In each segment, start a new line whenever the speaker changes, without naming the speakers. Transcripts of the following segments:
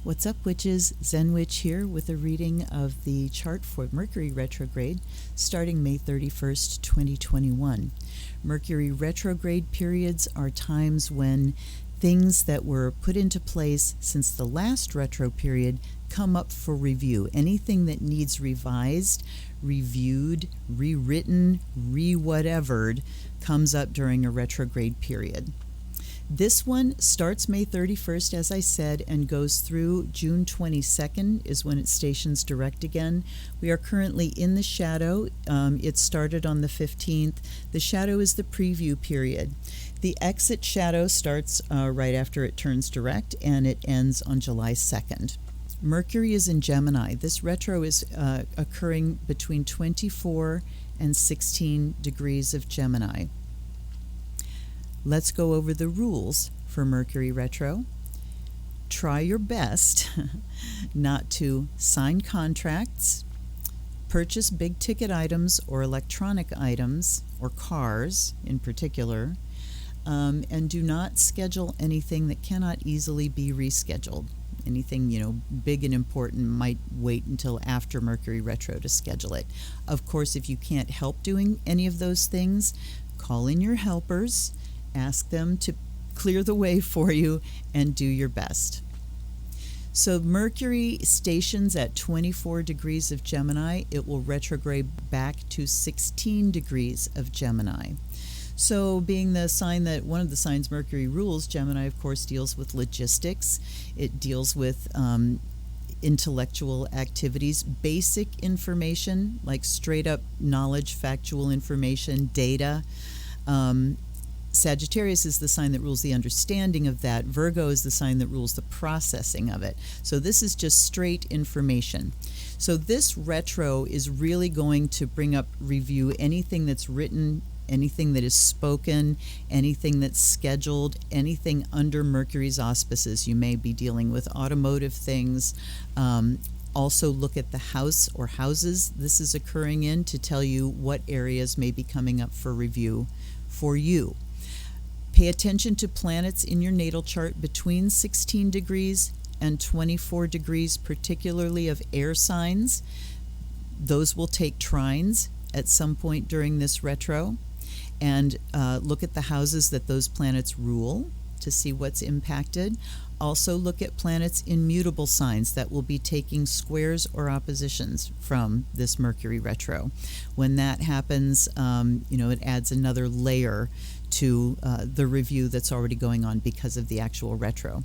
What's up, witches? ZenWitch here with a reading of the chart for Mercury retrograde starting May 31st, 2021. Mercury retrograde periods are times when things that were put into place since the last retro period come up for review. Anything that needs revised, reviewed, rewritten, re-whatevered comes up during a retrograde period. This one starts May 31st, as I said, and goes through June 22nd is when it stations direct again. We are currently in the shadow. It started on the 15th. The shadow is the preview period. The exit shadow starts right after it turns direct, and it ends on July 2nd. Mercury is in Gemini. This retro is occurring between 24 and 16 degrees of Gemini. Let's go over the rules for Mercury retro. Try your best not to sign contracts, purchase big ticket items or electronic items, or cars in particular, and do not schedule anything that cannot easily be rescheduled. Anything, big and important might wait until after Mercury retro to schedule it. Of course, if you can't help doing any of those things, call in your helpers. Ask them to clear the way for you and do your best. So Mercury stations at 24 degrees of Gemini. It will retrograde back to 16 degrees of Gemini. So being the sign that one of the signs Mercury rules, Gemini, of course, deals with logistics. It deals with intellectual activities, basic information, like straight up knowledge, factual information, data. Sagittarius is the sign that rules the understanding of that. Virgo is the sign that rules the processing of it. So this is just straight information. So this retro is really going to bring up review anything that's written, anything that is spoken, anything that's scheduled, anything under Mercury's auspices. You may be dealing with automotive things. Also look at the house or houses this is occurring in to tell you what areas may be coming up for review for you. Pay attention to planets in your natal chart between 16 degrees and 24 degrees, particularly of air signs. Those will take trines at some point during this retro. And look at the houses that those planets rule to see what's impacted. Also look at planets in mutable signs that will be taking squares or oppositions from this Mercury retro. When that happens, it adds another layer to the review that's already going on because of the actual retro.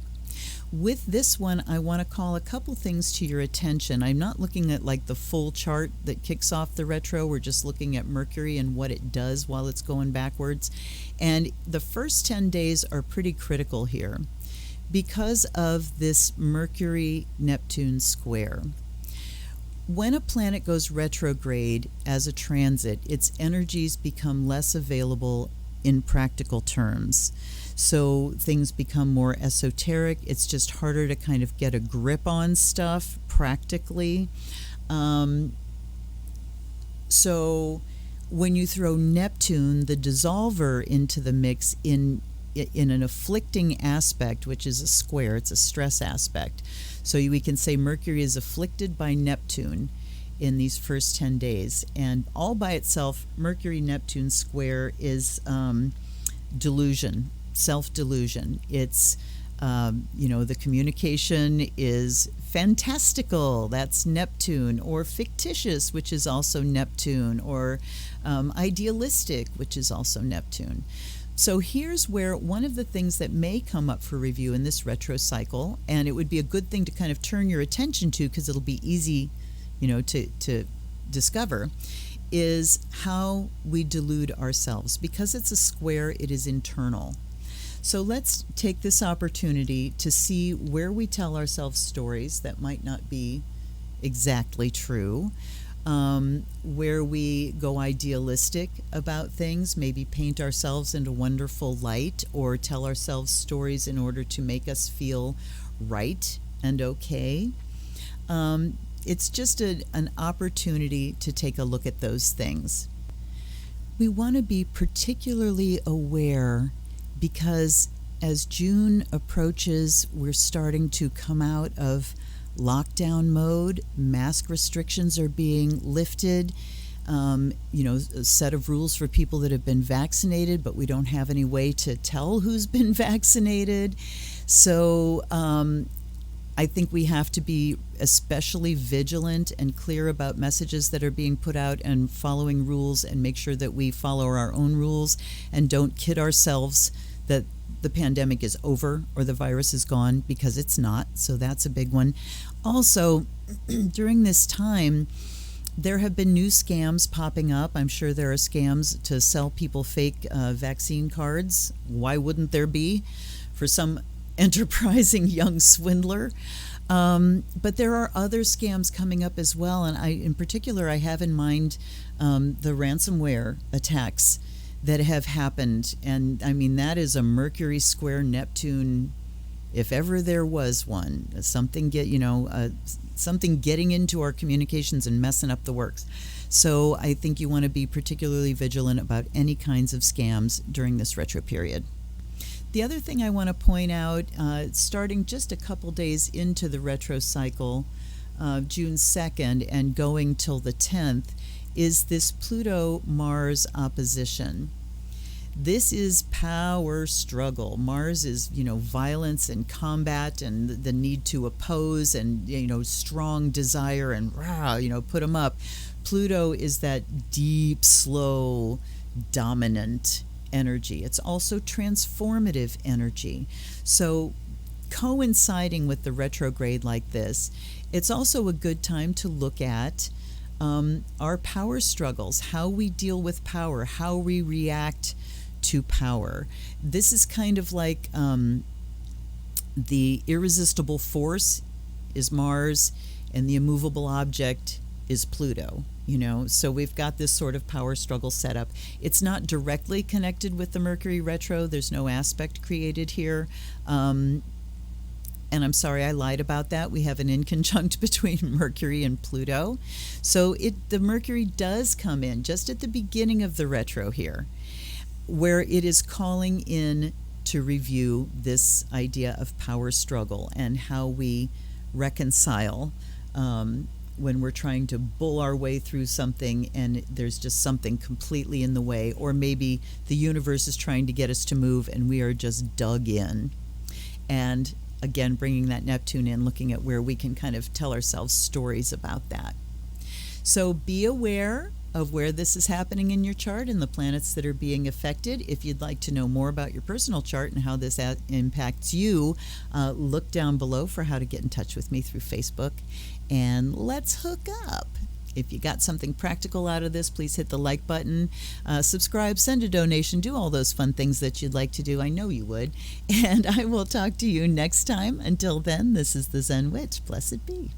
With this one, I want to call a couple things to your attention. I'm not looking at like the full chart that kicks off the retro. We're just looking at Mercury and what it does while it's going backwards. And the first 10 days are pretty critical here because of this Mercury-Neptune square. When a planet goes retrograde as a transit, its energies become less available in practical terms. So things become more esoteric. It's just harder to kind of get a grip on stuff practically. So when you throw Neptune, the dissolver, into the mix in an afflicting aspect, which is a square, it's a stress aspect. So we can say Mercury is afflicted by Neptune in these first 10 days. And all by itself, Mercury-Neptune square is delusion, self-delusion. It's, the communication is fantastical, that's Neptune, or fictitious, which is also Neptune, or idealistic, which is also Neptune. So here's where one of the things that may come up for review in this retro cycle, and it would be a good thing to kind of turn your attention to because it'll be easy to discover, is how we delude ourselves. Because it's a square, it is internal. So let's take this opportunity to see where we tell ourselves stories that might not be exactly true, where we go idealistic about things, maybe paint ourselves in a wonderful light, or tell ourselves stories in order to make us feel right and okay. It's just an opportunity to take a look at those things. We want to be particularly aware because as June approaches, we're starting to come out of lockdown mode. Mask restrictions are being lifted. A set of rules for people that have been vaccinated, but we don't have any way to tell who's been vaccinated. So I think we have to be especially vigilant and clear about messages that are being put out and following rules, and make sure that we follow our own rules and don't kid ourselves that the pandemic is over or the virus is gone, because it's not. So that's a big one. Also, during this time, there have been new scams popping up. I'm sure there are scams to sell people fake vaccine cards. Why wouldn't there be for some enterprising young swindler? But there are other scams coming up as well. And in particular, I have in mind the ransomware attacks that have happened. And I mean, that is a Mercury square Neptune, if ever there was one. Something getting into our communications and messing up the works. So I think you want to be particularly vigilant about any kinds of scams during this retro period. The other thing I want to point out, starting just a couple days into the retro cycle, June 2nd and going till the 10th, is this Pluto-Mars opposition. This is power struggle. Mars is, violence and combat and the need to oppose and, strong desire and, put them up. Pluto is that deep, slow, dominant energy. It's also transformative energy. So coinciding with the retrograde like this, it's also a good time to look at our power struggles, how we deal with power, how we react to power. This is kind of like the irresistible force is Mars and the immovable object is Pluto. So we've got this sort of power struggle set up. It's not directly connected with the Mercury retro. There's no aspect created here. And I'm sorry, I lied about that. We have an inconjunct between Mercury and Pluto. So the Mercury does come in just at the beginning of the retro here, where it is calling in to review this idea of power struggle and how we reconcile when we're trying to bull our way through something and there's just something completely in the way, or maybe the universe is trying to get us to move and we are just dug in. And again, bringing that Neptune in, looking at where we can kind of tell ourselves stories about that. So be aware of where this is happening in your chart and the planets that are being affected. If you'd like to know more about your personal chart and how this impacts you, look down below for how to get in touch with me through Facebook, and let's hook up. If you got something practical out of this, please hit the like button, subscribe, send a donation, do all those fun things that you'd like to do. I know you would. And I will talk to you next time. Until then, this is the Zen Witch. Blessed be.